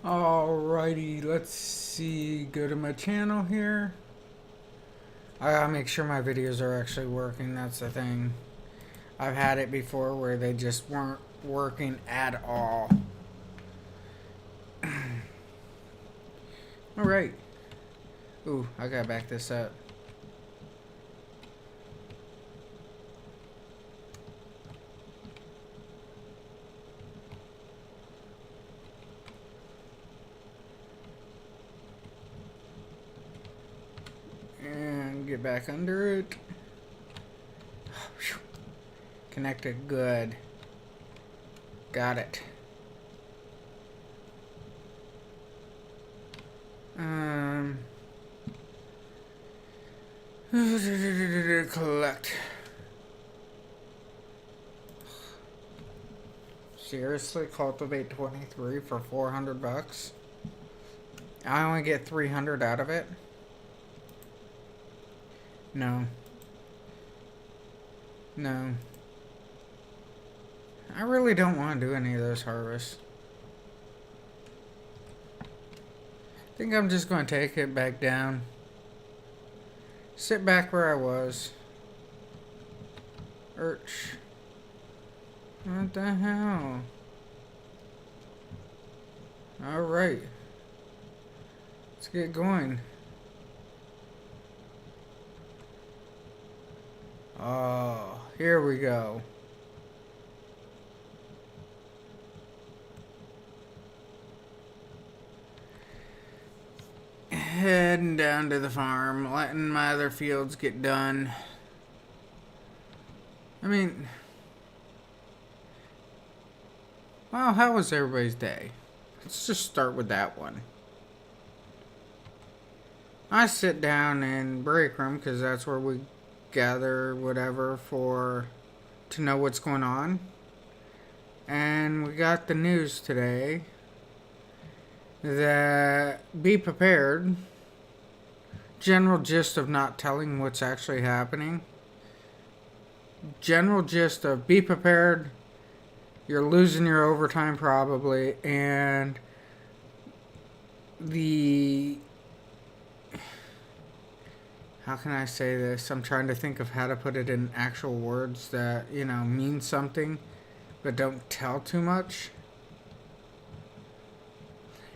Alrighty, let's see. Go to my channel here. I gotta make sure my videos are actually working. That's the thing. I've had it before where they just weren't working at all. Alright. Ooh, I gotta back this up. And get back under it. Connected, good. Got it. Collect. Seriously, cultivate 23 for 400 bucks? I only get 300 out of it? No. No. I really don't want to do any of those harvests. I think I'm just going to take it back down. Sit back where I was. Urch. What the hell? Alright. Let's get going. Oh, here we go. Heading down to the farm, letting my other fields get done. I mean, well, how was everybody's day? Let's just start with that one. I sit down in break room because that's where we gather whatever to know what's going on. And we got the news today that be prepared. General gist of not telling what's actually happening. General gist of be prepared. You're losing your overtime probably, and how can I say this? I'm trying to think of how to put it in actual words that, mean something, but don't tell too much.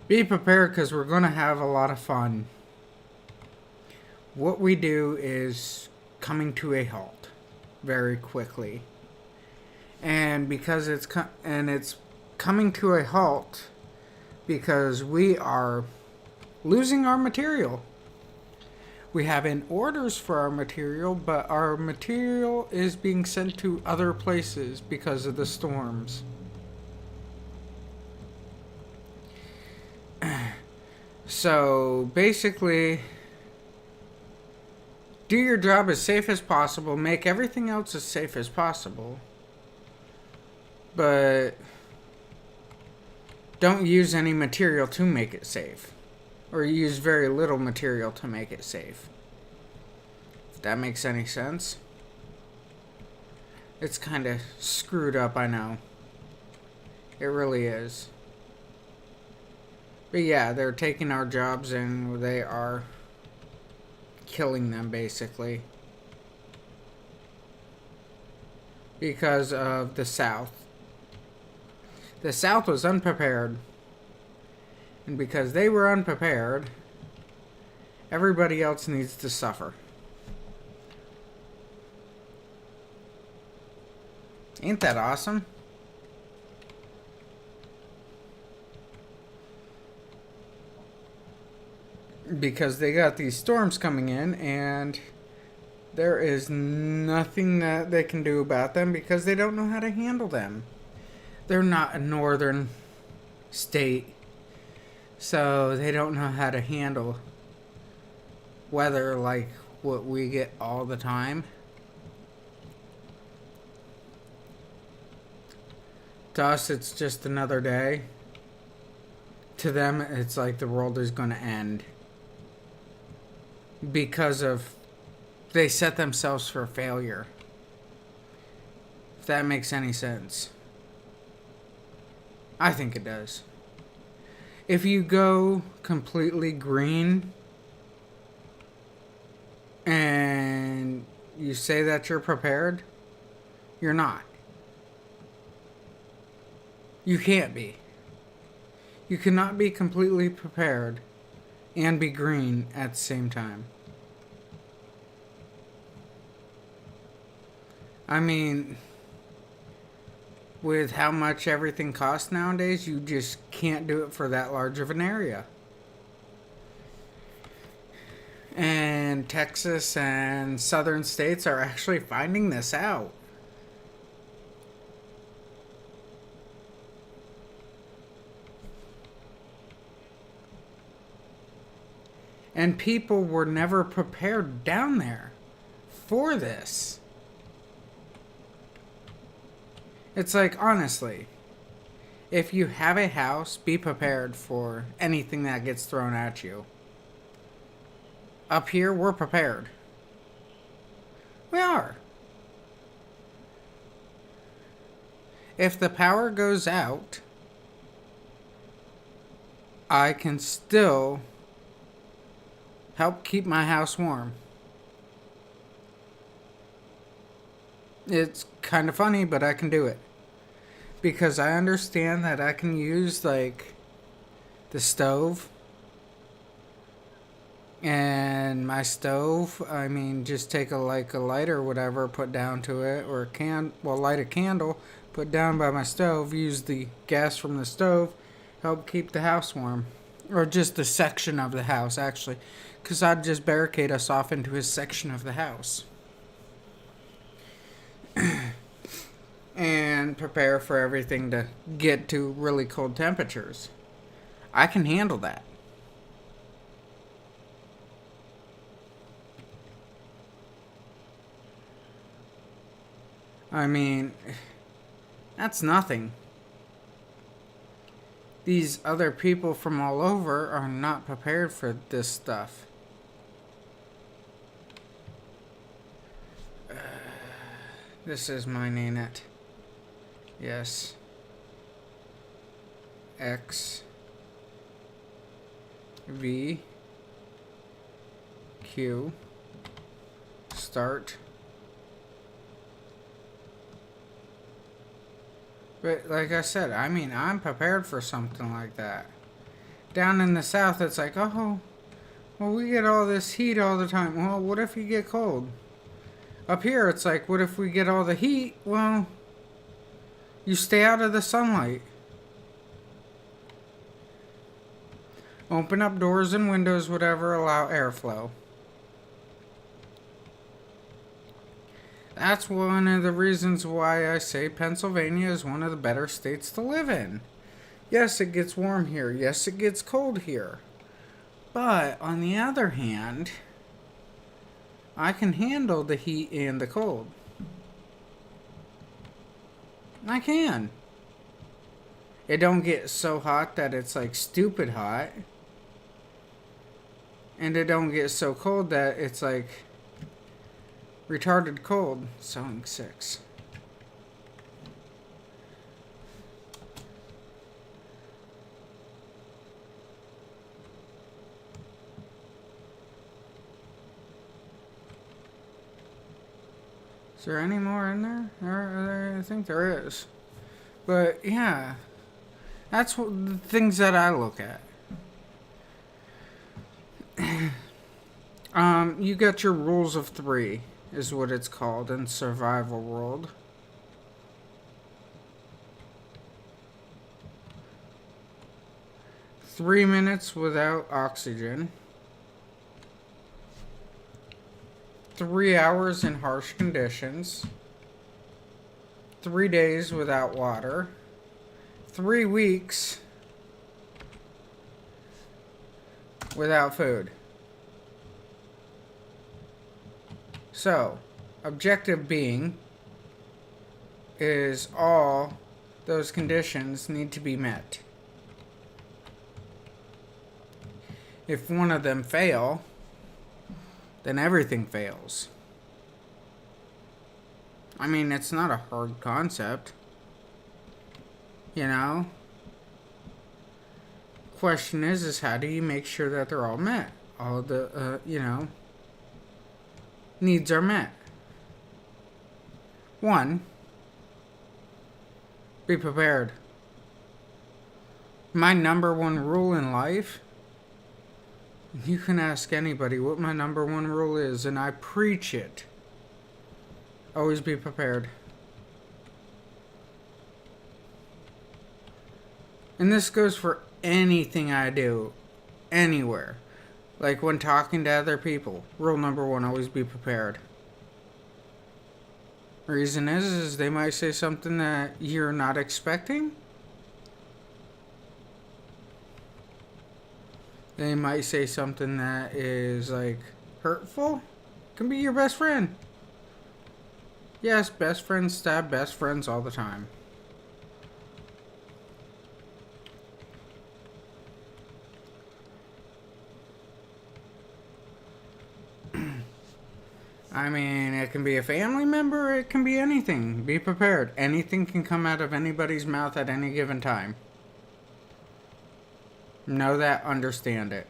Be prepared because we're going to have a lot of fun. What we do is coming to a halt very quickly. And because it's coming to a halt because we are losing our material. We have in orders for our material, but our material is being sent to other places because of the storms. So basically, do your job as safe as possible, make everything else as safe as possible, but don't use any material to make it safe, or use very little material to make it safe. If that makes any sense. It's kind of screwed up, I know. It really is. But yeah, they're taking our jobs and they are killing them, basically. Because of the South. The South was unprepared. And because they were unprepared, everybody else needs to suffer. Ain't that awesome? Because they got these storms coming in and there is nothing that they can do about them because they don't know how to handle them. They're not a northern state, so they don't know how to handle weather like what we get all the time. To us, it's just another day. To them, it's like the world is going to end. Because they set themselves for failure. If that makes any sense. I think it does. If you go completely green and you say that you're prepared, you're not. You can't be. You cannot be completely prepared and be green at the same time. I mean, with how much everything costs nowadays, you just can't do it for that large of an area. And Texas and southern states are actually finding this out. And people were never prepared down there for this. It's like, honestly, if you have a house, be prepared for anything that gets thrown at you. Up here, we're prepared. We are. If the power goes out, I can still help keep my house warm. It's kind of funny, but I can do it. Because I understand that I can use, like, the stove. And my stove, I mean, just take a lighter or whatever, put down to it, or light a candle, put down by my stove, use the gas from the stove, help keep the house warm. Or just the section of the house, actually. Because I'd just barricade us off into his section of the house. And prepare for everything to get to really cold temperatures. I can handle that. I mean, that's nothing. These other people from all over are not prepared for this stuff. This is my Nanette. Yes. X. V. Q. Start. But like I said, I mean, I'm prepared for something like that. Down in the south, it's like, oh, well, we get all this heat all the time. Well, what if you get cold? Up here, it's like, what if we get all the heat? Well, you stay out of the sunlight. Open up doors and windows, whatever, allow airflow. That's one of the reasons why I say Pennsylvania is one of the better states to live in. Yes, it gets warm here. Yes, it gets cold here. But, on the other hand, I can handle the heat and the cold. I can. It don't get so hot that it's like stupid hot. And it don't get so cold that it's like retarded cold. Sewing 6. Is there any more in there? I think there is. But yeah, that's what the things that I look at. You got your rules of 3, is what it's called in survival world. Three minutes without oxygen. 3 hours in harsh conditions. 3 days without water. 3 weeks without food. So, objective being is all those conditions need to be met. If one of them fail, then everything fails. I mean, it's not a hard concept. You know? question is how do you make sure that they're all met? All the, needs are met. 1, be prepared. My number one rule in life, you can ask anybody what my number one rule is, and I preach it. Always be prepared. And this goes for anything I do, anywhere. Like when talking to other people. Rule number 1, always be prepared. Reason is they might say something that you're not expecting. They might say something that is like hurtful. Can be your best friend. Yes, best friends stab best friends all the time. I mean, it can be a family member, it can be anything. Be prepared. Anything can come out of anybody's mouth at any given time. Know that, understand it.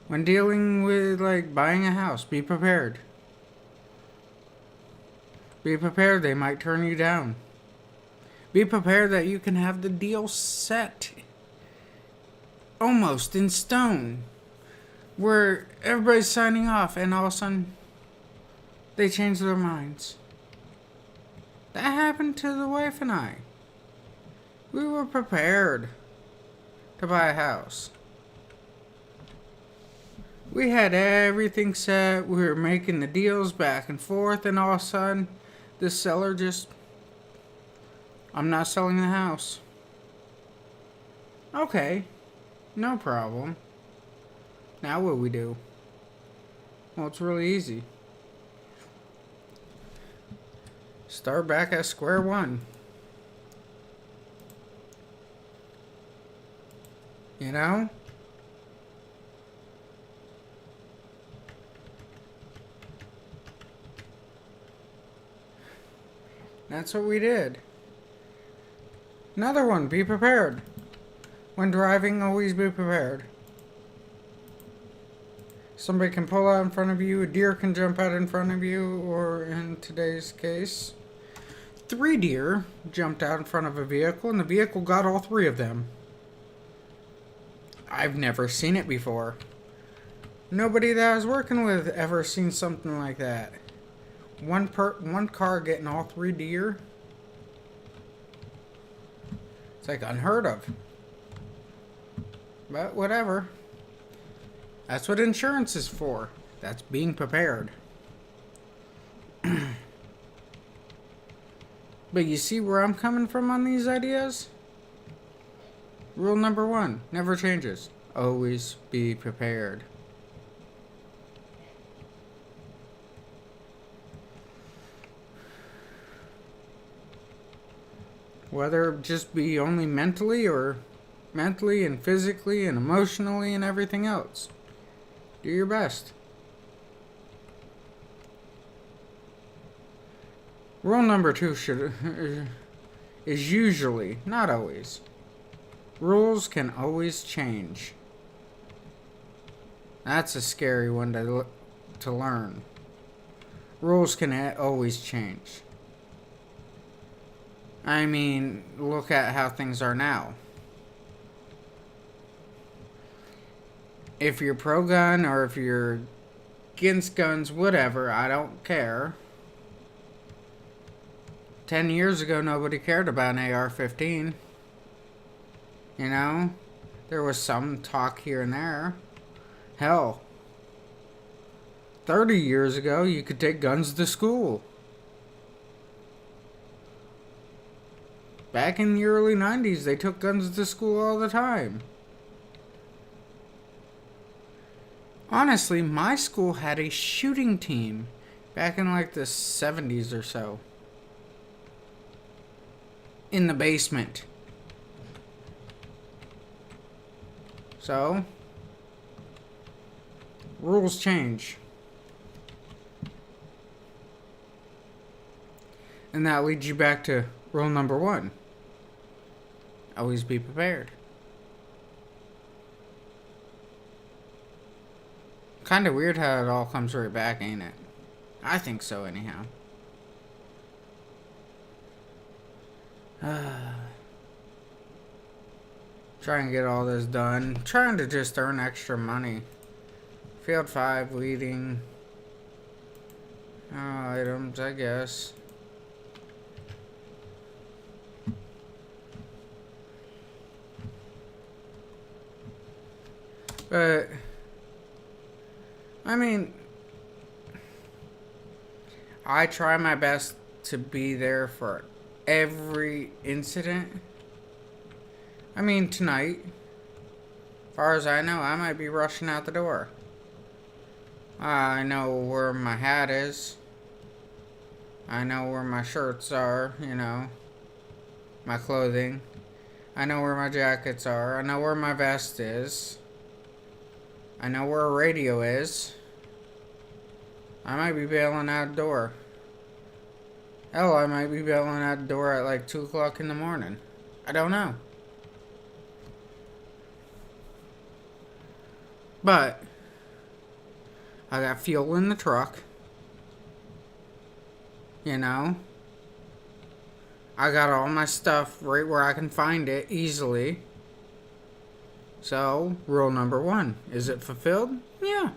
When dealing with, like, buying a house, be prepared. Be prepared, they might turn you down. Be prepared that you can have the deal set almost in stone, where everybody's signing off and all of a sudden they change their minds. That happened to the wife and I. We were prepared to buy a house. We had everything set. We were making the deals back and forth, and all of a sudden the seller just, I'm not selling the house. Okay, no problem. Now what do we do? Well, it's really easy. Start back at square one. You know? That's what we did. Another one, be prepared. When driving, always be prepared. Somebody can pull out in front of you, a deer can jump out in front of you, or in today's case, 3 deer jumped out in front of a vehicle, and the vehicle got all 3 of them. I've never seen it before. Nobody that I was working with ever seen something like that. One car getting all 3 deer. It's like unheard of. But whatever. That's what insurance is for. That's being prepared. But you see where I'm coming from on these ideas? Rule number 1, never changes. Always be prepared. Whether it just be only mentally or mentally and physically and emotionally and everything else. Do your best. Rule number 2 is usually, not always. Rules can always change. That's a scary one to learn. Rules can always change. I mean, look at how things are now. If you're pro-gun or if you're against guns, whatever, I don't care. 10 years ago, nobody cared about an AR-15. You know? There was some talk here and there. Hell, 30 years ago, you could take guns to school. Back in the early 90s, they took guns to school all the time. Honestly, my school had a shooting team back in like the 70s or so. In the basement. So, rules change. And that leads you back to rule number 1. Always be prepared. Kind of weird how it all comes right back, ain't it? I think so, anyhow. Trying to get all this done. Trying to just earn extra money. Field 5, leading. Items, I guess. But, I mean, I try my best to be there for every incident. I mean, tonight, as far as I know, I might be rushing out the door. I know where my hat is. I know where my shirts are, you know, my clothing. I know where my jackets are. I know where my vest is. I know where a radio is. I might be bailing out the door. Hell, I might be bailing out the door at like 2 o'clock in the morning. I don't know. But I got fuel in the truck. You know. I got all my stuff right where I can find it easily. So, rule number 1. Is it fulfilled? Yeah.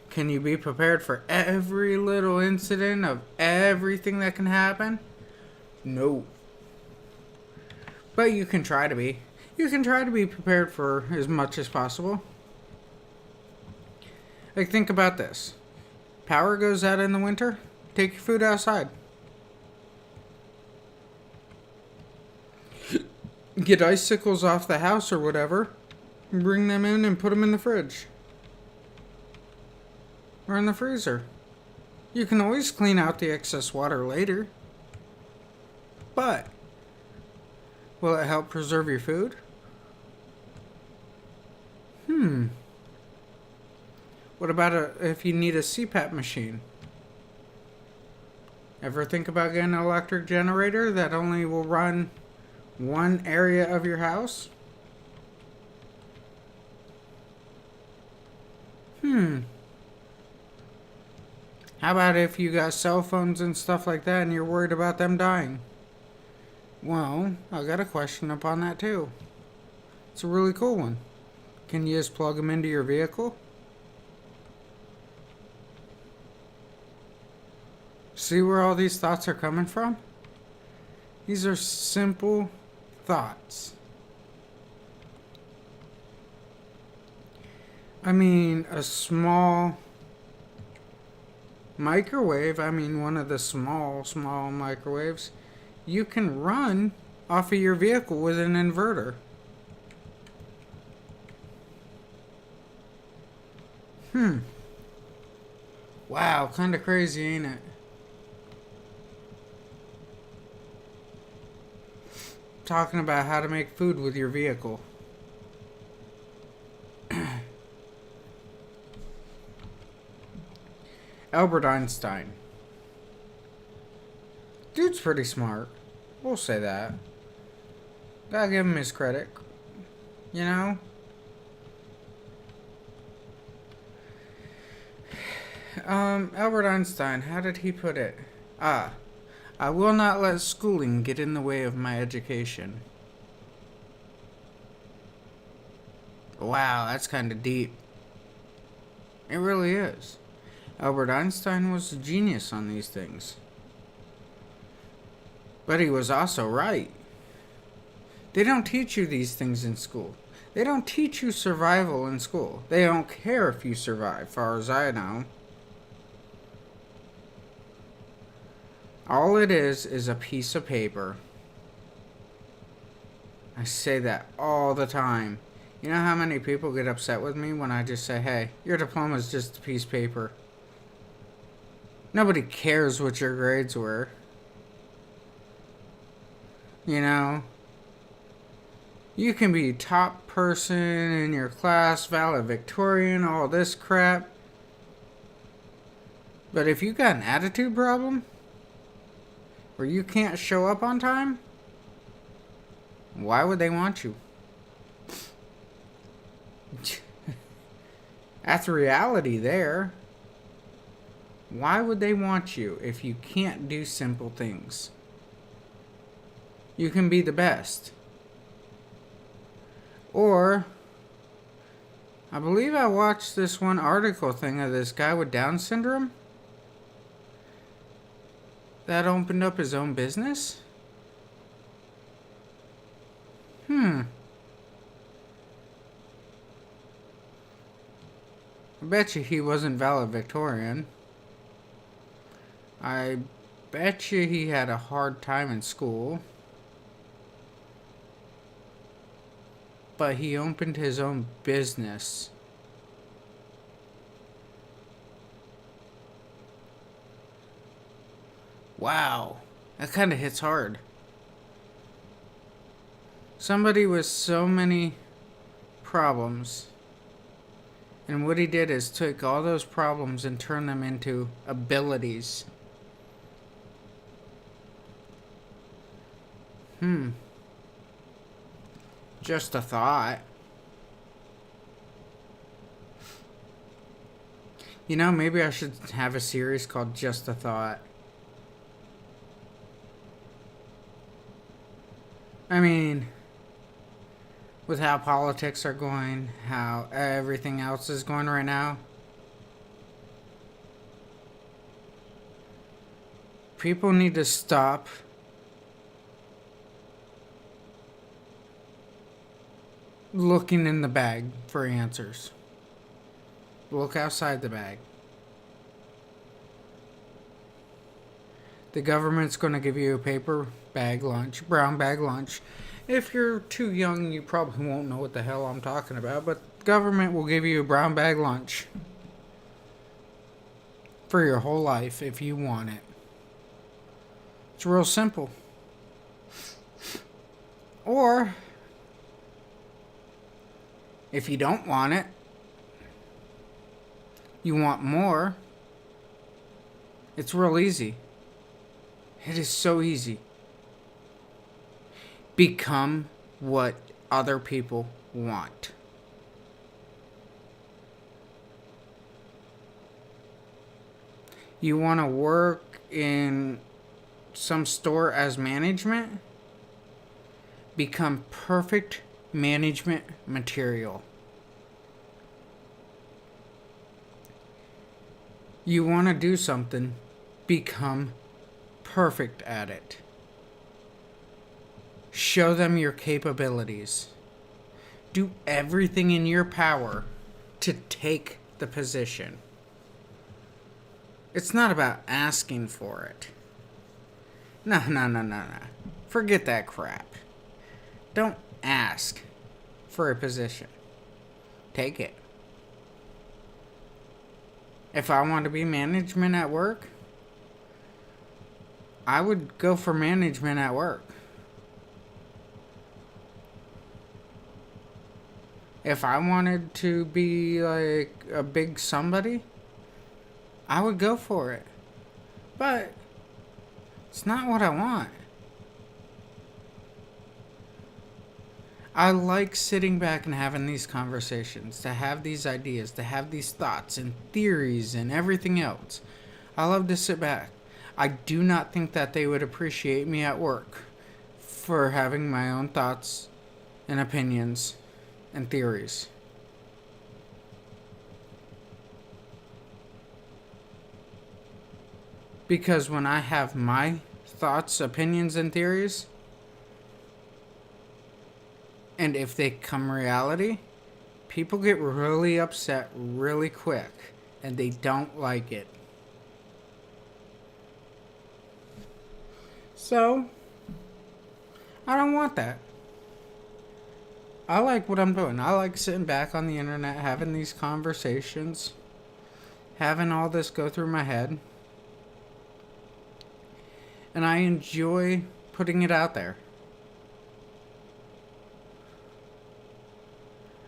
Can you be prepared for every little incident of everything that can happen? No. But you can try to be. You can try to be prepared for as much as possible. Like, think about this. Power goes out in the winter. Take your food outside. Get icicles off the house or whatever. And bring them in and put them in the fridge. Or in the freezer. You can always clean out the excess water later. But, will it help preserve your food? What about if you need a CPAP machine? Ever think about getting an electric generator that only will run one area of your house? How about if you got cell phones and stuff like that and you're worried about them dying? Well, I got a question upon that too. It's a really cool one. Can you just plug them into your vehicle? See where all these thoughts are coming from? These are simple thoughts. I mean, a small microwave, one of the small microwaves, you can run off of your vehicle with an inverter. Wow, kind of crazy, ain't it? Talking about how to make food with your vehicle. Albert Einstein. Dude's pretty smart. We'll say that. Gotta give him his credit. You know? Albert Einstein, how did he put it? I will not let schooling get in the way of my education. Wow, that's kind of deep. It really is. Albert Einstein was a genius on these things. But he was also right. They don't teach you these things in school. They don't teach you survival in school. They don't care if you survive, far as I know. All it is a piece of paper. I say that all the time. You know how many people get upset with me when I just say, hey, your diploma is just a piece of paper. Nobody cares what your grades were. You know? You can be top person in your class, valedictorian, all this crap. But if you got an attitude problem, where you can't show up on time, Why would they want you? That's reality there. Why would they want you if you can't do simple things? You can be the best. Or, I believe I watched this one article thing of this guy with Down syndrome that opened up his own business. I bet you he wasn't valedictorian. I bet you he had a hard time in school. But he opened his own business. Wow, that kind of hits hard. Somebody with so many problems, and what he did is took all those problems and turned them into abilities. Just a thought. You know, maybe I should have a series called Just a Thought. I mean, with how politics are going, how everything else is going right now, people need to stop looking in the bag for answers. Look outside the bag. The government's going to give you a paper bag lunch, brown bag lunch. If you're too young, you probably won't know what the hell I'm talking about, but the government will give you a brown bag lunch for your whole life if you want it. It's real simple. Or, if you don't want it, you want more, it's real easy. It is so easy. Become what other people want. You want to work in some store as management? Become perfect management material. You want to do something? Become perfect at it. Show them your capabilities. Do everything in your power to take the position. It's not about asking for it. No. Forget that crap. Don't ask for a position. Take it. If I want to be management at work, I would go for management at work. If I wanted to be like a big somebody, I would go for it. But it's not what I want. I like sitting back and having these conversations, to have these ideas, to have these thoughts and theories and everything else. I love to sit back. I do not think that they would appreciate me at work for having my own thoughts and opinions and theories. Because when I have my thoughts, opinions, and theories, and if they come reality, people get really upset really quick, and they don't like it. So, I don't want that. I like what I'm doing. I like sitting back on the internet, having these conversations, having all this go through my head. And I enjoy putting it out there.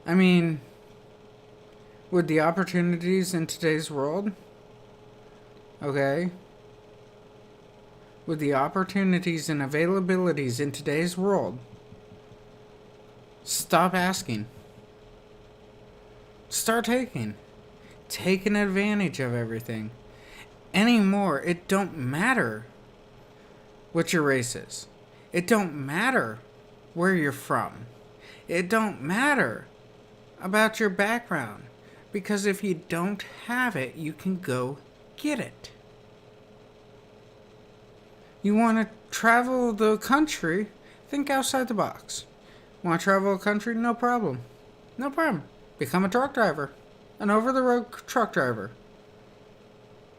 I mean, with the opportunities in today's world, okay? With the opportunities and availabilities in today's world, Stop asking. Start taking advantage of everything. Anymore, it don't matter what your race is. It don't matter where you're from. It don't matter about your background. Because if you don't have it, you can go get it. You want to travel the country, think outside the box. Want to travel the country? No problem. No problem. Become a truck driver. An over-the-road truck driver.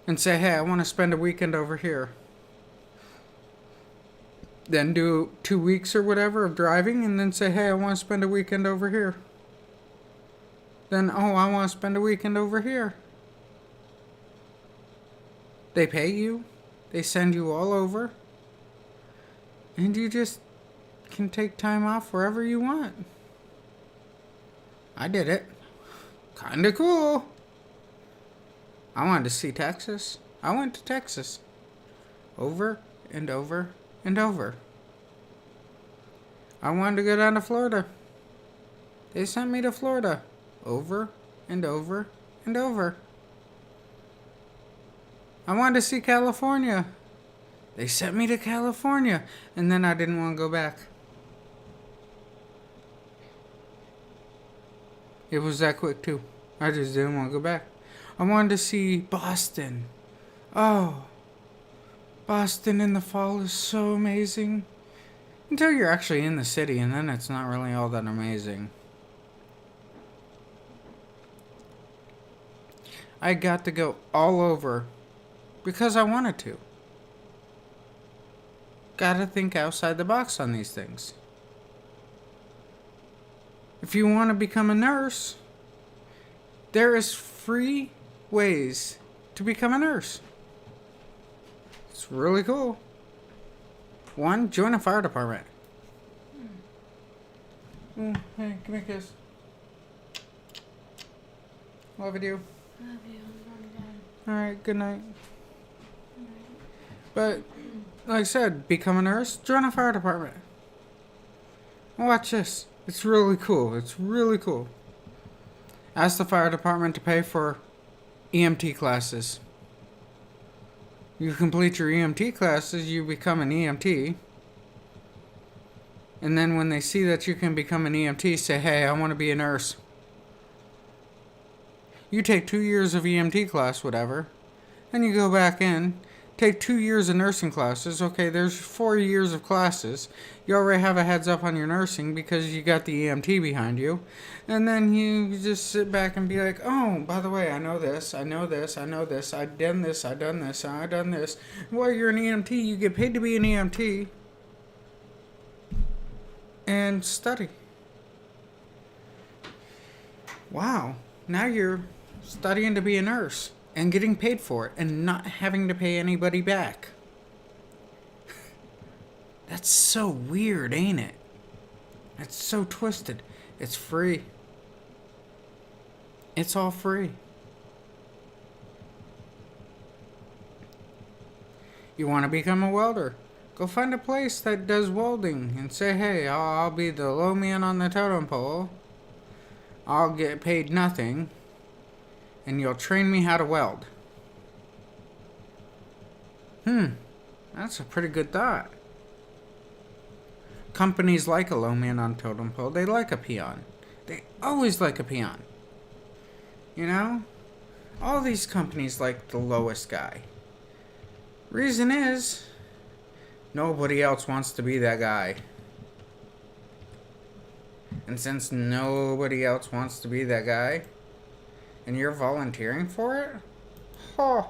And say, hey, I want to spend a weekend over here. Then do 2 weeks or whatever of driving, and then say, hey, I want to spend a weekend over here. Then, oh, I want to spend a weekend over here. They pay you. They send you all over. And you just can take time off wherever you want. I did it. Kinda cool. I wanted to see Texas. I went to Texas. Over and over and over. I wanted to go down to Florida. They sent me to Florida. Over and over and over. I wanted to see California. They sent me to California. And then I didn't want to go back. It was that quick too. I just didn't want to go back. I wanted to see Boston. Oh, Boston in the fall is so amazing. Until you're actually in the city, and then it's not really all that amazing. I got to go all over because I wanted to. Gotta think outside the box on these things. If you want to become a nurse, there is free ways to become a nurse. It's really cool. 1, join a fire department. Hey, give me a kiss. Love you. Love you. Alright, good night. But, like I said, become a nurse, join a fire department. Watch this. It's really cool. It's really cool. Ask the fire department to pay for EMT classes. You complete your EMT classes, you become an EMT. And then when they see that you can become an EMT, say, hey, I want to be a nurse. You take 2 years of EMT class, whatever. Then you go back in, take 2 years of nursing classes. Okay, there's 4 years of classes. You already have a heads up on your nursing because you got the EMT behind you. And then you just sit back and be like, oh, by the way, I know this, I know this, I know this, I've done this, I've done this, I've done this. Well, you're an EMT, you get paid to be an EMT. And study. Wow, now you're studying to be a nurse and getting paid for it and not having to pay anybody back. That's so weird, ain't it? That's so twisted. It's free. It's all free. You want to become a welder? Go find a place that does welding and say, hey, I'll be the low man on the totem pole. I'll get paid nothing. And you'll train me how to weld. That's a pretty good thought. Companies like a low man on totem pole. They like a peon. They always like a peon. You know? All these companies like the lowest guy. Reason is, nobody else wants to be that guy. And since nobody else wants to be that guy, and you're volunteering for it? Oh.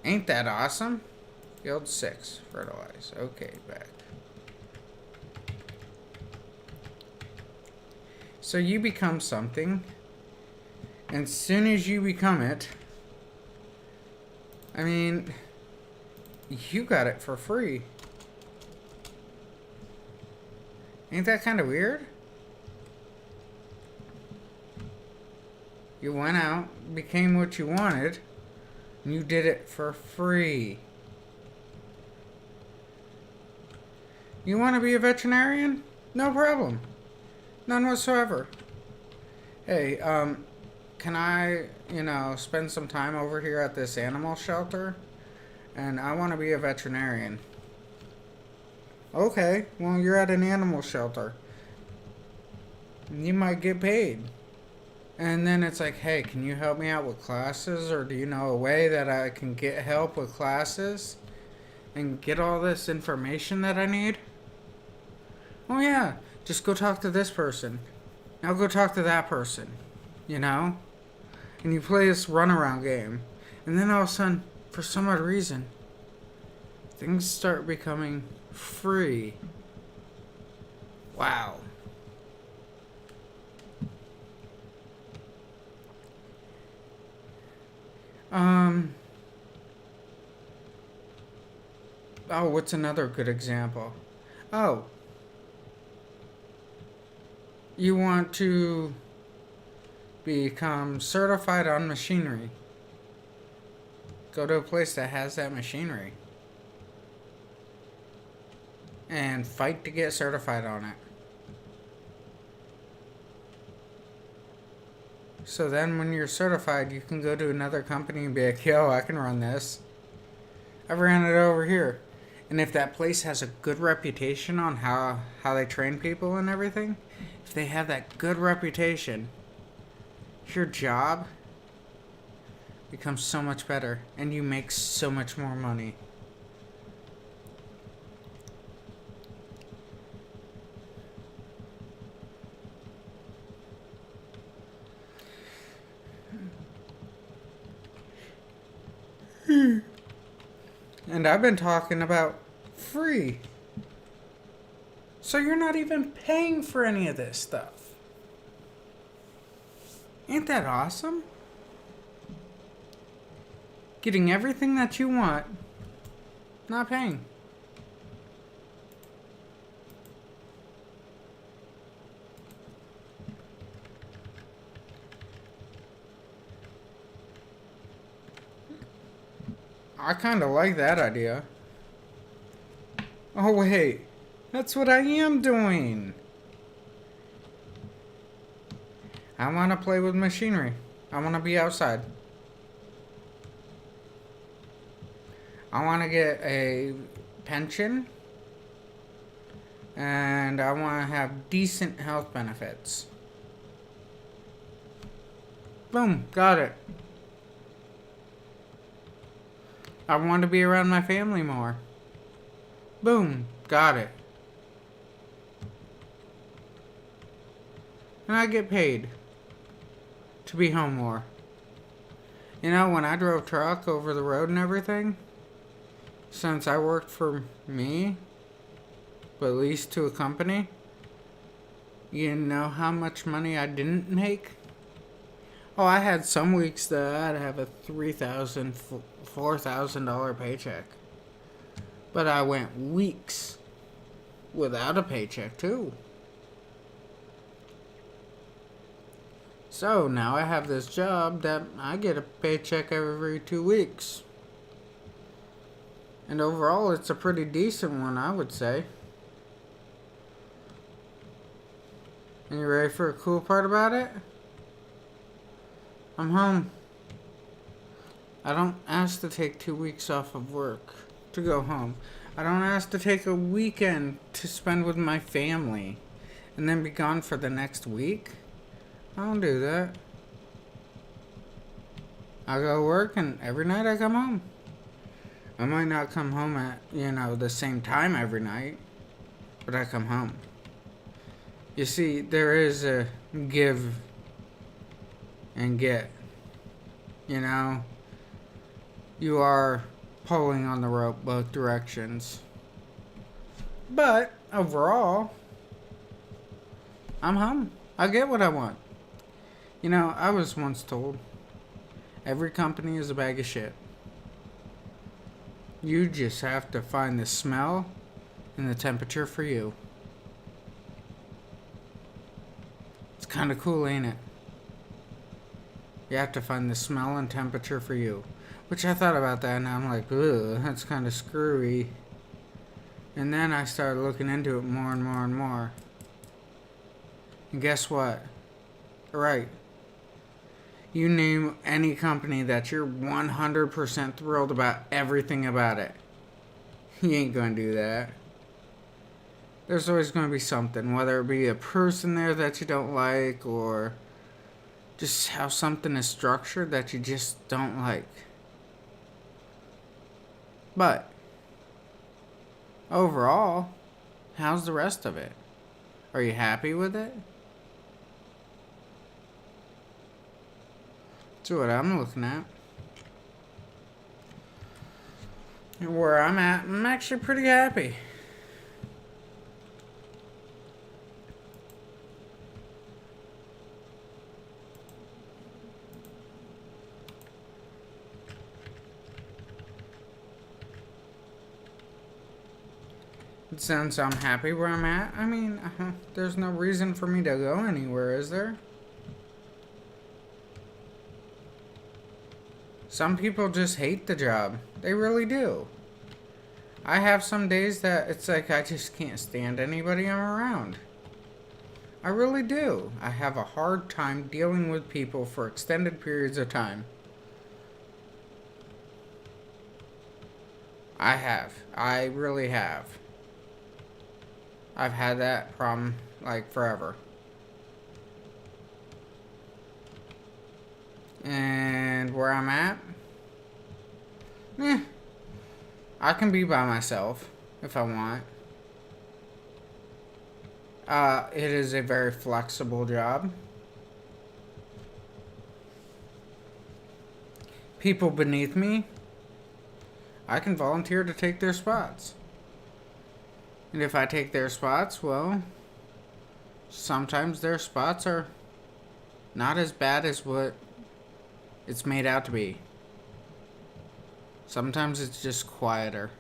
Ain't that awesome? Field 6, fertilize. Okay, back. So you become something, and as soon as you become it, I mean, you got it for free. Ain't that kind of weird? You went out, became what you wanted, and you did it for free. You want to be a veterinarian? No problem. None whatsoever. Hey, can I, spend some time over here at this animal shelter? And I want to be a veterinarian. Okay, well, you're at an animal shelter. You might get paid. And then it's like, hey, can you help me out with classes? Or do you know a way that I can get help with classes? And get all this information that I need? Oh, yeah, just go talk to this person. Now go talk to that person. You know? And you play this runaround game. And then all of a sudden, for some odd reason, things start becoming free. Wow. Oh, what's another good example? Oh, you want to become certified on machinery. Go to a place that has that machinery. And fight to get certified on it. So then when you're certified, you can go to another company and be like, yo, I can run this. I've ran it over here. And if that place has a good reputation on how they train people and everything, if they have that good reputation, your job becomes so much better and you make so much more money. And I've been talking about free. So you're not even paying for any of this stuff. Ain't that awesome? Getting everything that you want, not paying. I kind of like that idea. Oh, wait. That's what I am doing. I want to play with machinery. I want to be outside. I want to get a pension. And I want to have decent health benefits. Boom. Got it. I want to be around my family more. Boom. Got it. And I get paid to be home more. You know, when I drove truck over the road and everything, since I worked for me, but leased to a company, you know how much money I didn't make? Oh, I had some weeks that I'd have a $3,000, $4,000 paycheck. But I went weeks without a paycheck too. So now I have this job that I get a paycheck every 2 weeks. And overall it's a pretty decent one, I would say. And you ready for a cool part about it? I'm home. I don't ask to take 2 weeks off of work to go home. I don't ask to take a weekend to spend with my family and then be gone for the next week. I don't do that. I go work and every night I come home. I might not come home at, the same time every night, but I come home. You see, there is a give and get. You are pulling on the rope both directions. But overall, I'm home. I get what I want. I was once told every company is a bag of shit. You just have to find the smell and the temperature for you. It's kind of cool, ain't it? You have to find the smell and temperature for you. Which I thought about that and I'm like, ugh, that's kind of screwy. And then I started looking into it more and more and more. And guess what? Right. You name any company that you're 100% thrilled about everything about it. You ain't gonna do that. There's always gonna be something, whether it be a person there that you don't like or just how something is structured that you just don't like. But overall, how's the rest of it? Are you happy with it? That's what I'm looking at. And where I'm at, I'm actually pretty happy. Since I'm happy where I'm at, I mean, there's no reason for me to go anywhere, is there? Some people just hate the job. They really do. I have some days that it's like I just can't stand anybody I'm around. I really do. I have a hard time dealing with people for extended periods of time. I have. I really have. I've had that problem like forever. And where I'm at, I can be by myself if I want. It is a very flexible job. People beneath me, I can volunteer to take their spots. And if I take their spots, well, sometimes their spots are not as bad as what it's made out to be. Sometimes it's just quieter.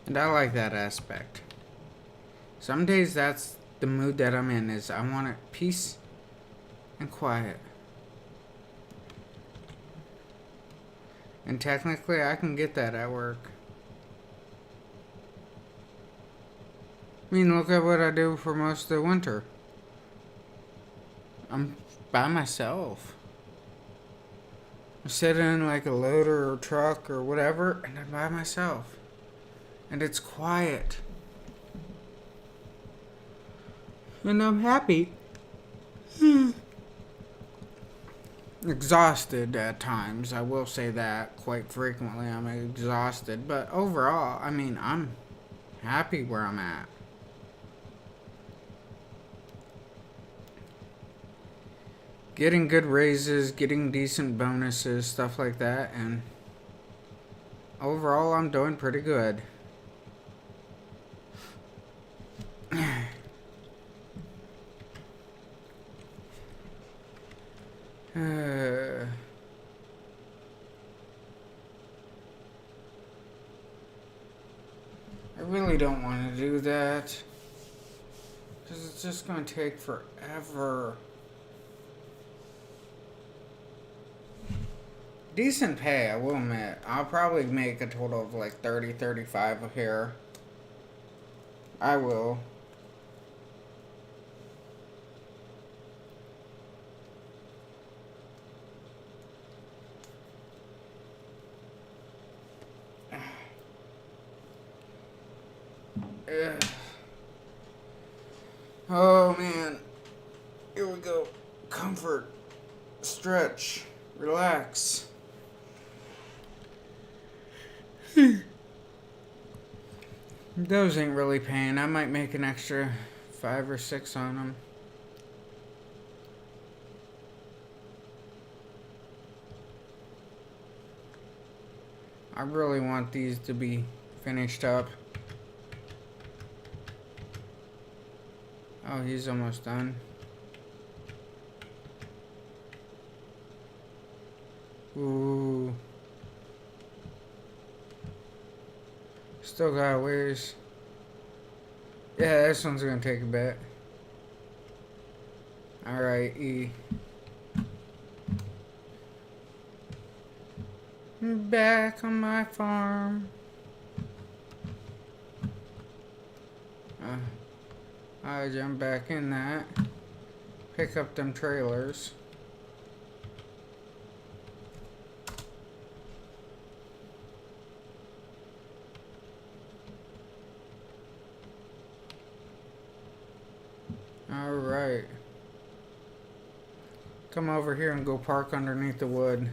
And I like that aspect. Some days that's the mood that I'm in, is I want it peace and quiet. And technically I can get that at work. I mean, look at what I do for most of the winter. I'm by myself. I sit in like a loader or truck or whatever, and I'm by myself. And it's quiet. And I'm happy. Exhausted at times, I will say that. Quite frequently I'm exhausted. But overall, I mean, I'm happy where I'm at. Getting good raises, getting decent bonuses, stuff like that, and overall I'm doing pretty good. I really don't want to do that, because it's just going to take forever. Decent pay, I will admit. I'll probably make a total of like 30, 35 here. I will. Oh man. Here we go. Comfort. Stretch. Relax. Those ain't really paying. I might make an extra 5 or 6 on them. I really want these to be finished up. Oh, he's almost done. Ooh. Still got a ways. Yeah, this one's gonna take a bit. Alright, E. Back on my farm. I jump back in that. Pick up them trailers. Alright. Come over here and go park underneath the wood.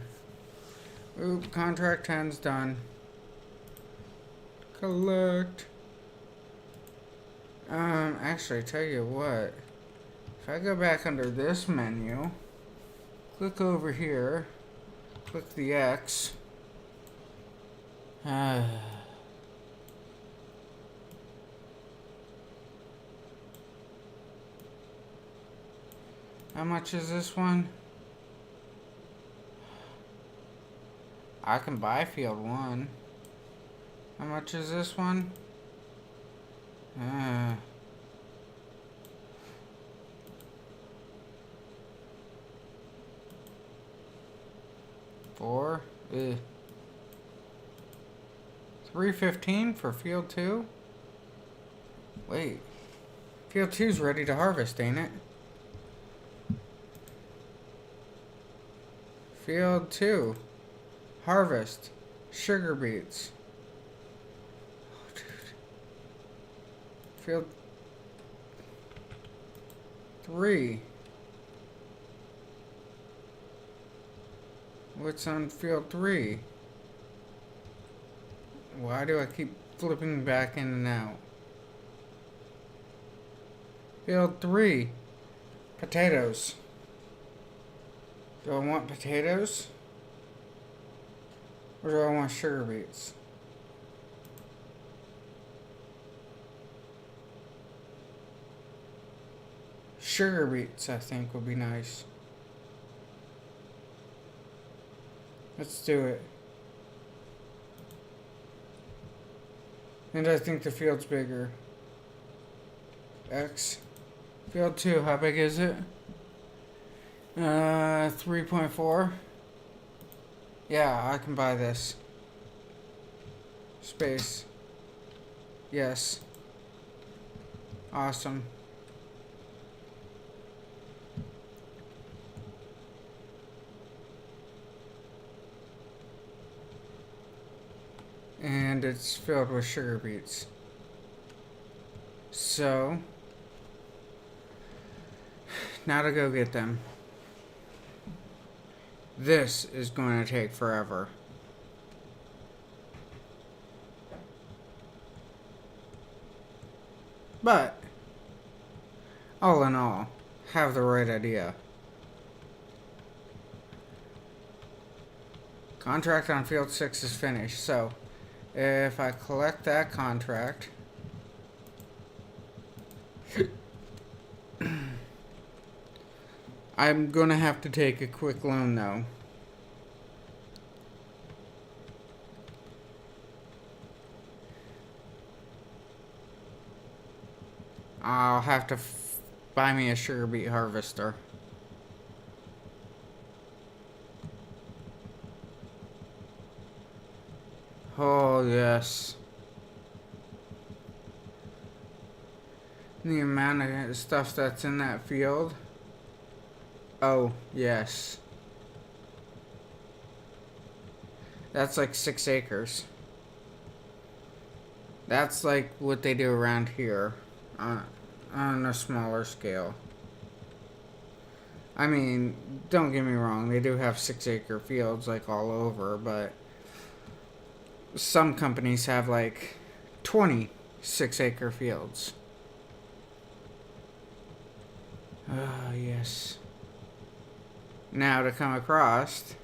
Oop, contract 10's done. Collect. Actually, tell you what. If I go back under this menu, click over here, click the X. How much is this one? I can buy field 1. How much is this one? 4. $3.15 for field 2? Wait. Field 2's ready to harvest, ain't it? Field 2. Harvest. Sugar beets. Oh, dude. Field 3. What's on field 3? Why do I keep flipping back in and out? Field 3. Potatoes. Do I want potatoes? Or do I want sugar beets? Sugar beets, I think, would be nice. Let's do it. And I think the field's bigger. X. Field 2, how big is it? 3.4. Yeah, I can buy this. Space. Yes. Awesome. And it's filled with sugar beets. So, now to go get them. This is going to take forever. But, all in all, have the right idea. Contract on field 6 is finished, so if I collect that contract, I'm gonna have to take a quick loan though. I'll have to buy me a sugar beet harvester. Oh, yes. The amount of stuff that's in that field. Oh, yes. That's like 6 acres. That's like what they do around here on a smaller scale. I mean, don't get me wrong, they do have 6-acre fields like all over, but some companies have like 20 6-acre fields. Ah, yes. Now to come across.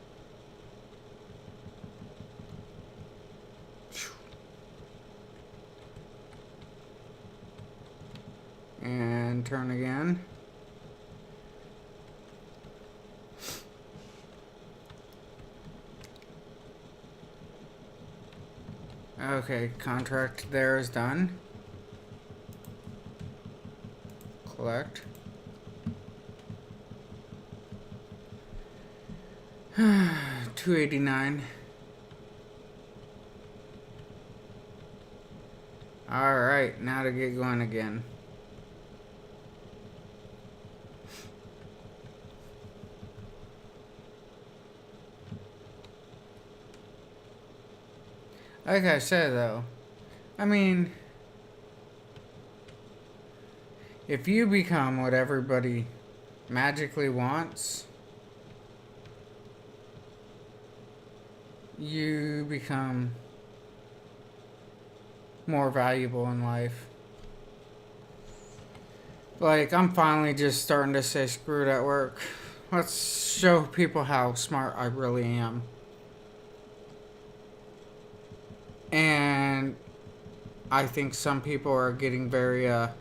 And turn again. Okay, contract there is done. Collect. $289. Alright, now to get going again. Like I said, though, I mean, if you become what everybody magically wants, you become more valuable in life. Like, I'm finally just starting to say screw it at work. Let's show people how smart I really am. And I think some people are getting very, I'm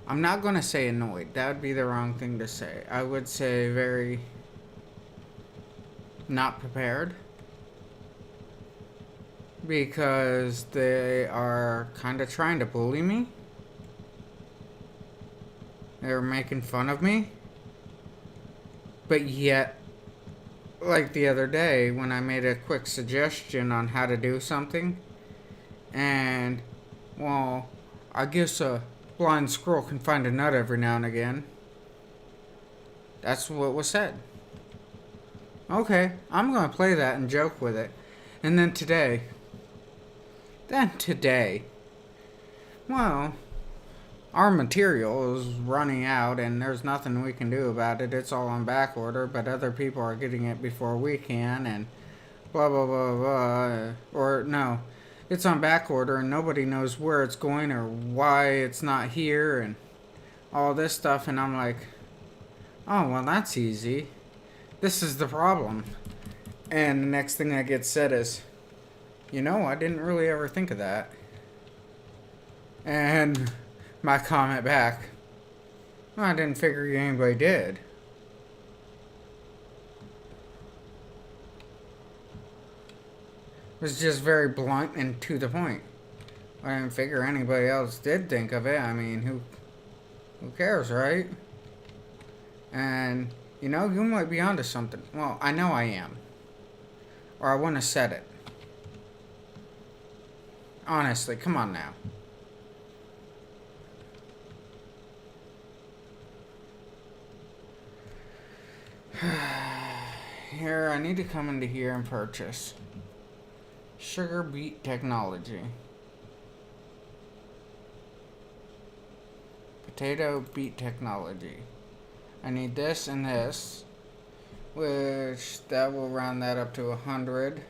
not going to say annoyed. That would be the wrong thing to say. I would say very not prepared. Because they are kind of trying to bully me. They're making fun of me. But yet, like the other day when I made a quick suggestion on how to do something, and, well, I guess a blind squirrel can find a nut every now and again. That's what was said. Okay, I'm going to play that and joke with it. And then today, well, our material is running out and there's nothing we can do about it. It's all on back order, but other people are getting it before we can, and blah blah blah blah. Or no, it's on back order and nobody knows where it's going or why it's not here and all this stuff. And I'm like, oh, well, that's easy. This is the problem. And the next thing that gets said is, I didn't really ever think of that. And my comment back, well, I didn't figure anybody did. It was just very blunt and to the point. I didn't figure anybody else did think of it. I mean, who cares, right? And, you might be onto something. Well, I know I am. Or I want to set it. Honestly, come on now. Here, I need to come into here and purchase sugar beet technology. Potato beet technology. I need this and this, which that will round that up to 100,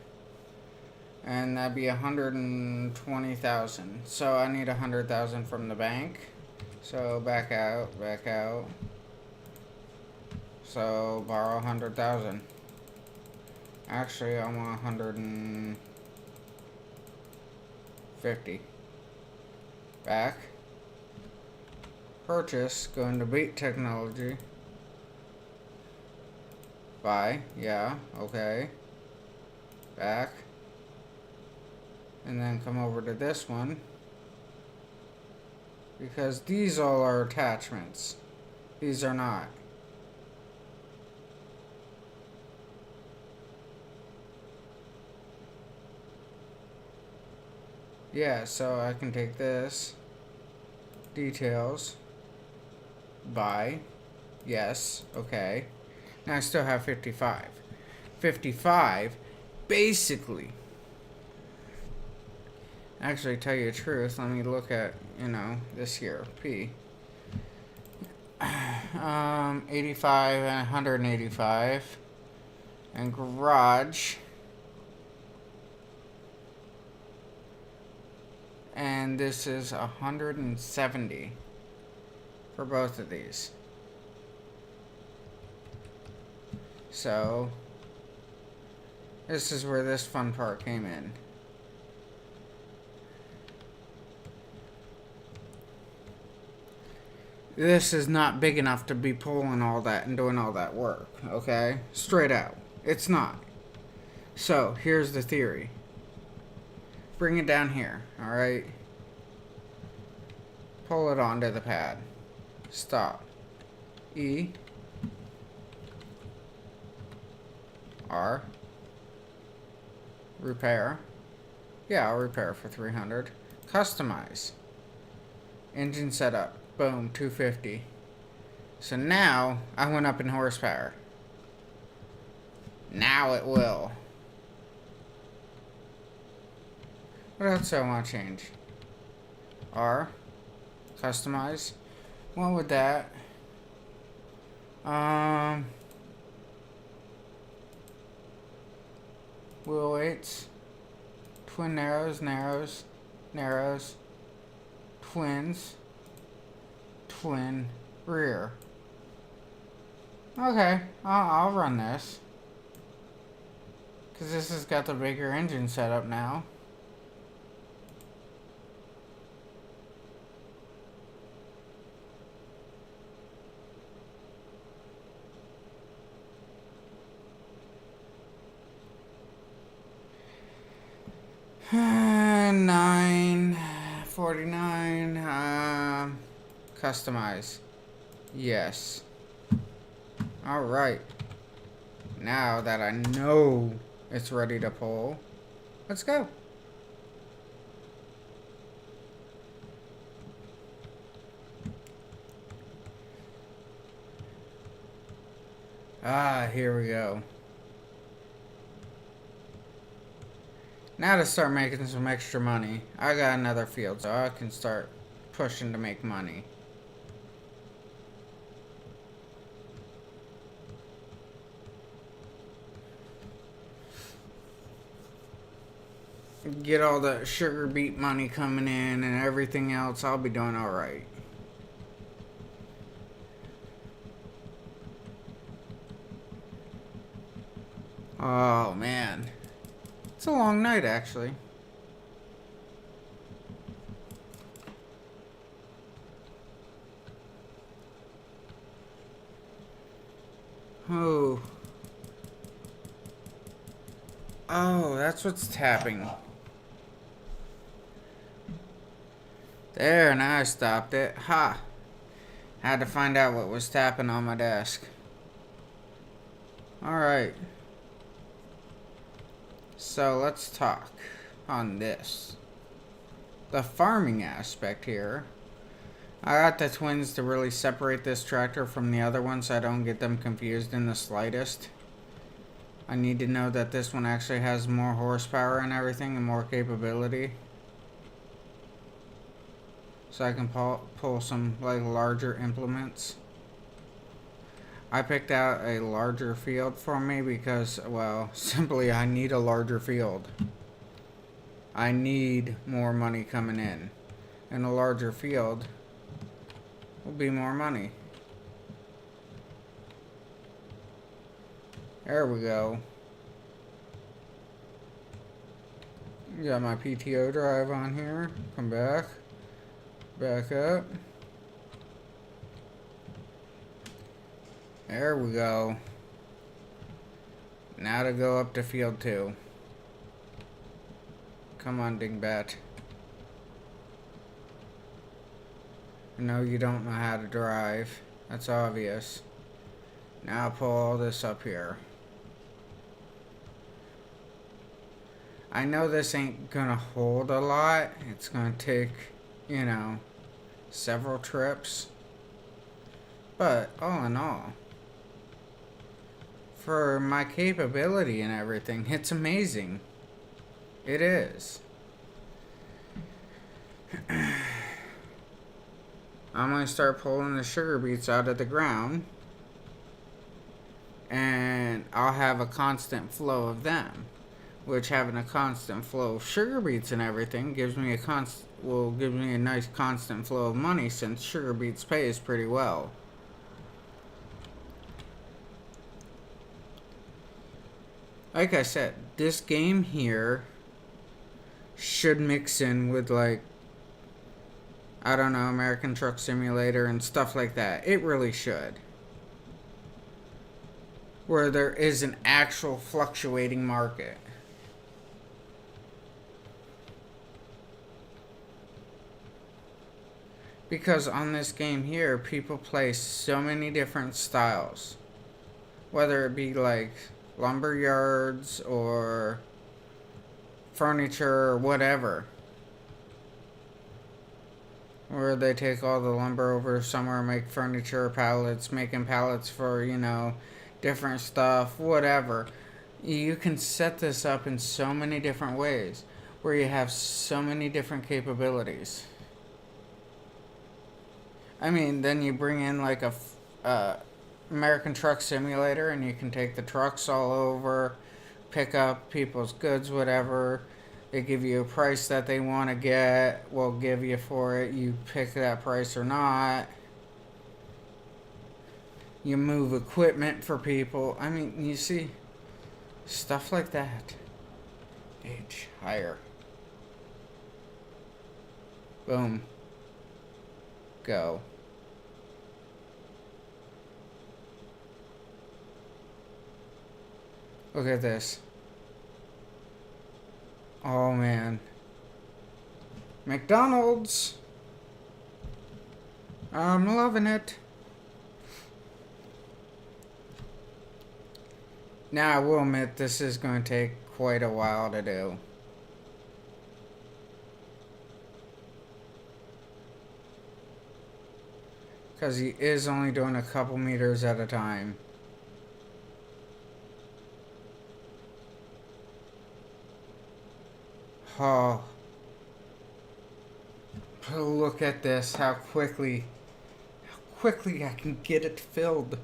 and that'd be 120,000. So I need 100,000 from the bank. So back out. So borrow 100,000. Actually, I want 150. Back. Purchase. Go into beat technology. Buy. Yeah. Okay. Back. And then come over to this one. Because these all are attachments. These are not. Yeah, so I can take this. Details. Buy. Yes. Okay. Now I still have 55. 55, basically. Actually, tell you the truth, let me look at, this here. P. 85 and 185. And garage. And this is 170 for both of these. So this is where this fun part came in. This is not big enough to be pulling all that and doing all that work, okay? Straight out. It's not. So here's the theory. Bring it down here, alright? Pull it onto the pad. Stop. E. R. Repair. Yeah, I'll repair for 300. Customize. Engine setup. Boom, 250. So now I went up in horsepower. Now it will. What else do I want to change? R. Customize. What with that? Wheel weights. Twin narrows, narrows, narrows. Twins. Twin rear. Okay, I'll run this. Because this has got the bigger engine setup now. $9.49. Customize. Yes. Alright. Now that I know it's ready to pull, let's go. Here we go. Now to start making some extra money. I got another field, so I can start pushing to make money. Get all the sugar beet money coming in and everything else, I'll be doing alright. Oh man. It's a long night actually. Oh. Oh, that's what's tapping. There, now I stopped it. Ha! Had to find out what was tapping on my desk. Alright. So let's talk on this. The farming aspect here. I got the twins to really separate this tractor from the other one so I don't get them confused in the slightest. I need to know that this one actually has more horsepower and everything and more capability. So I can pull some like larger implements. I picked out a larger field for me because, well, simply I need a larger field. I need more money coming in. And a larger field will be more money. There we go. Got my PTO drive on here. Come back. Back up. There we go. Now to go up to field 2. Come on, dingbat. No, you don't know how to drive. That's obvious. Now pull all this up here. I know this ain't gonna hold a lot. It's gonna take, you know, several trips. But all in all, for my capability and everything, it's amazing. It is. I'm going to start pulling the sugar beets out of the ground. And I'll have a constant flow of them. Which having a constant flow of sugar beets and everything gives me will give me a nice constant flow of money since sugar beets pays pretty well. Like I said, this game here should mix in with, like, I don't know, American Truck Simulator and stuff like that. It really should. Where there is an actual fluctuating market. Because on this game here, people play so many different styles. Whether it be like lumber yards or furniture or whatever. where they take all the lumber over somewhere, make furniture, pallets, making pallets for, different stuff, whatever. You can set this up in so many different ways where you have so many different capabilities. I mean, then you bring in like American Truck Simulator, and you can take the trucks all over, pick up people's goods, whatever. They give you a price that they want to get. Will give you for it. You pick that price or not. You move equipment for people. I mean, you see stuff like that. H higher. Boom. Go. Look at this. Oh man. McDonald's. I'm loving it. Now I will admit this is going to take quite a while to do. Because he is only doing a couple meters at a time. Oh. Look at this, how quickly I can get it filled.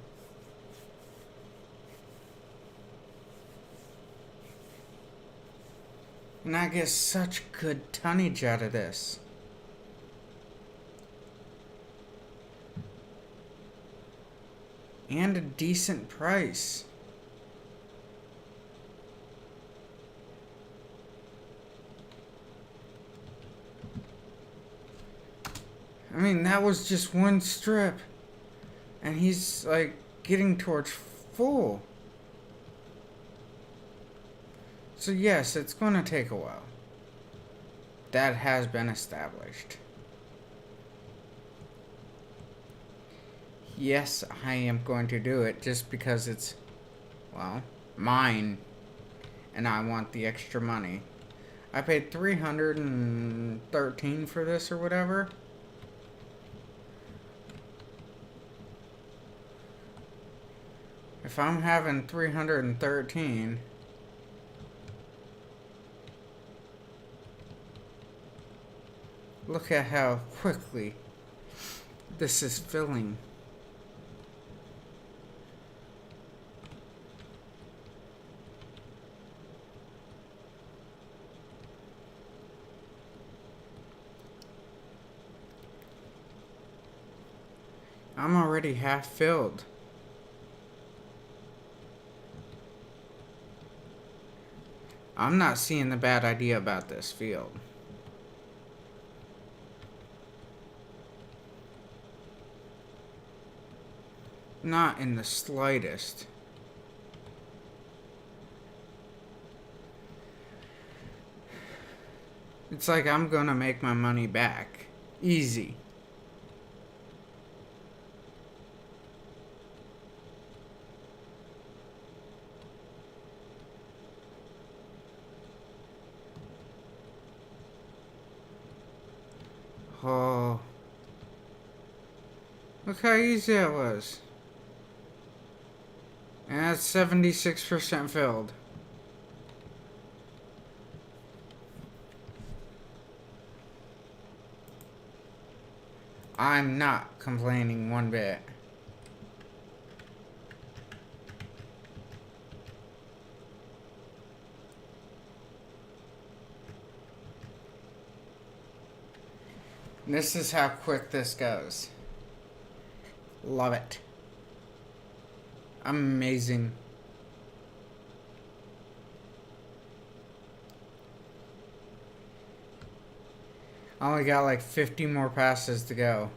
And I get such good tonnage out of this. And a decent price. I mean, that was just one strip. And he's like getting towards full. So yes, it's going to take a while. That has been established. Yes, I am going to do it just because it's, well, mine. And I want the extra money. I paid $313 for this or whatever. If I'm having 313, look at how quickly this is filling. I'm already half filled. I'm not seeing the bad idea about this field. Not in the slightest. It's like I'm gonna make my money back. Easy. Oh. Look how easy that was. And that's 76% filled. I'm not complaining one bit. This is how quick this goes. Love it. Amazing. I only got like 50 more passes to go.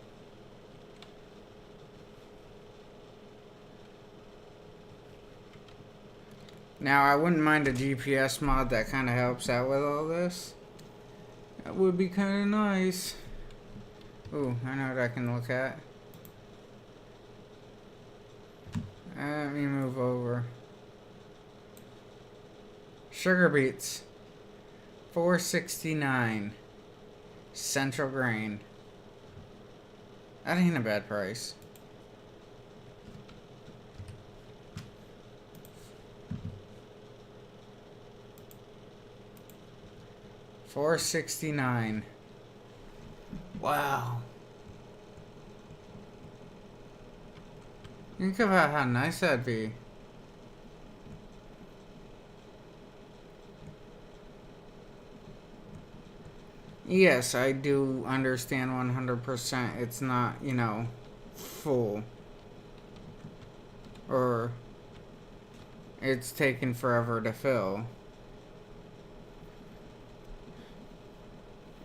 Now, I wouldn't mind a GPS mod that kind of helps out with all this. That would be kind of nice. Ooh, I know what I can look at. Let me move over. Sugar beets. $4.69. Central grain. That ain't a bad price. $469. Wow. Think about how nice that'd be. Yes, I do understand 100% it's not, you know, full. Or it's taken forever to fill.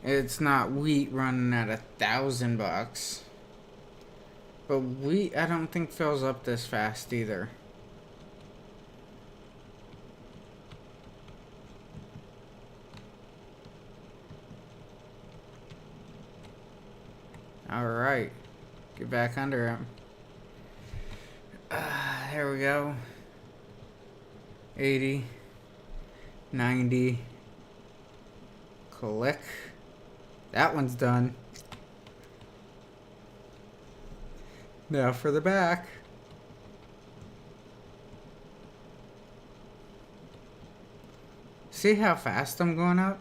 It's not wheat running at $1,000. But wheat, I don't think fills up this fast either. Alright. Get back under him. There we go. 80. 90. Click. That one's done. Now for the back. See how fast I'm going up?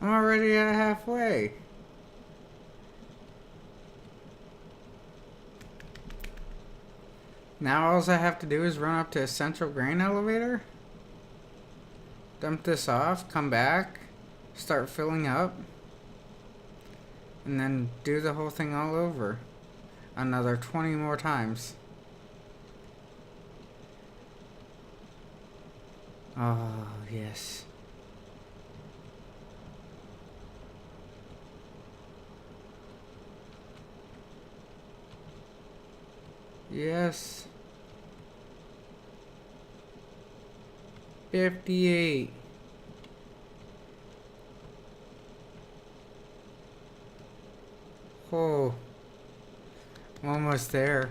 I'm already at halfway. Now all I have to do is run up to a central grain elevator, dump this off, come back, start filling up, and then do the whole thing all over another 20 more times. Oh, yes. Yes. 58. Oh. I'm almost there.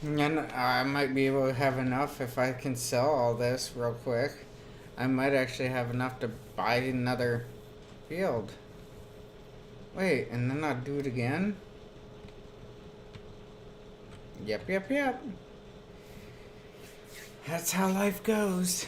And I might be able to have enough if I can sell all this real quick. I might actually have enough to buy another field. Wait, and then I'll do it again? Yep. That's how life goes.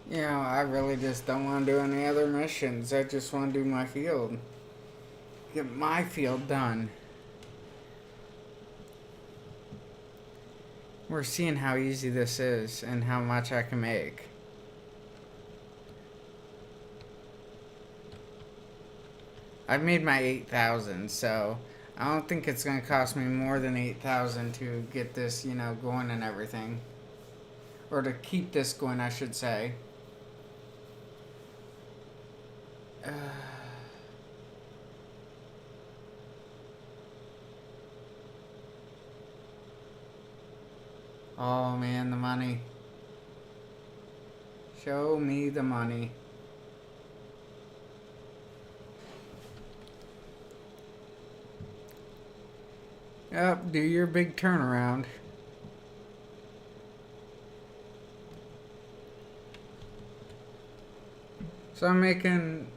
You know, I really just don't want to do any other missions. I just want to do my field. Get my field done. We're seeing how easy this is and how much I can make. I've made my 8,000, so I don't think it's going to cost me more than 8,000 to get this, you know, going and everything. Or to keep this going, I should say. Oh man, the money. Show me the money. Yep, do your big turnaround. So I'm making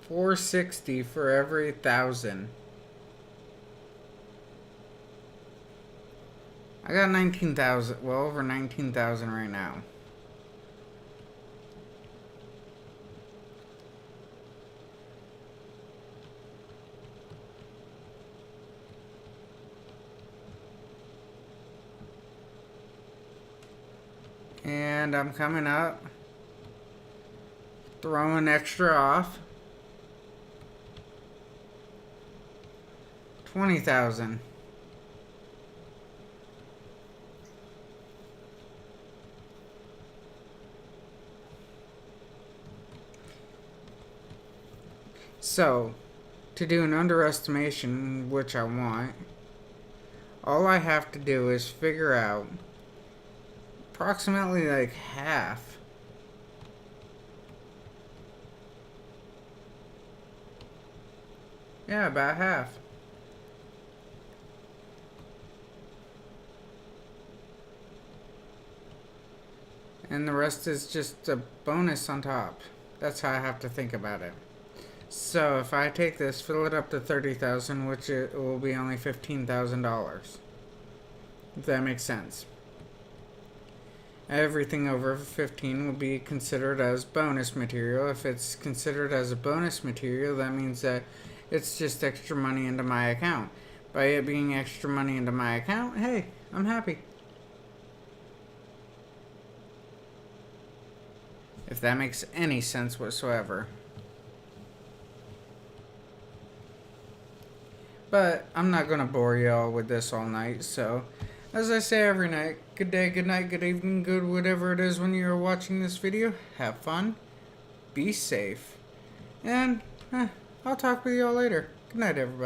$460 for every 1,000. I got 19,000, well over 19,000 right now. And I'm coming up, throwing extra off. 20,000. So, to do an underestimation, which I want, All I have to do is figure out approximately like half. Yeah, about half. And the rest is just a bonus on top. That's how I have to think about it. So if I take this, fill it up to 30,000, which it will be only $15,000. If that makes sense. Everything over 15 will be considered as bonus material. If it's considered as a bonus material, that means that it's just extra money into my account. By it being extra money into my account, hey, I'm happy. If that makes any sense whatsoever. But I'm not going to bore y'all with this all night, so as I say every night, good day, good night, good evening, good whatever it is when you're watching this video. Have fun, be safe, and I'll talk with y'all later. Good night, everybody.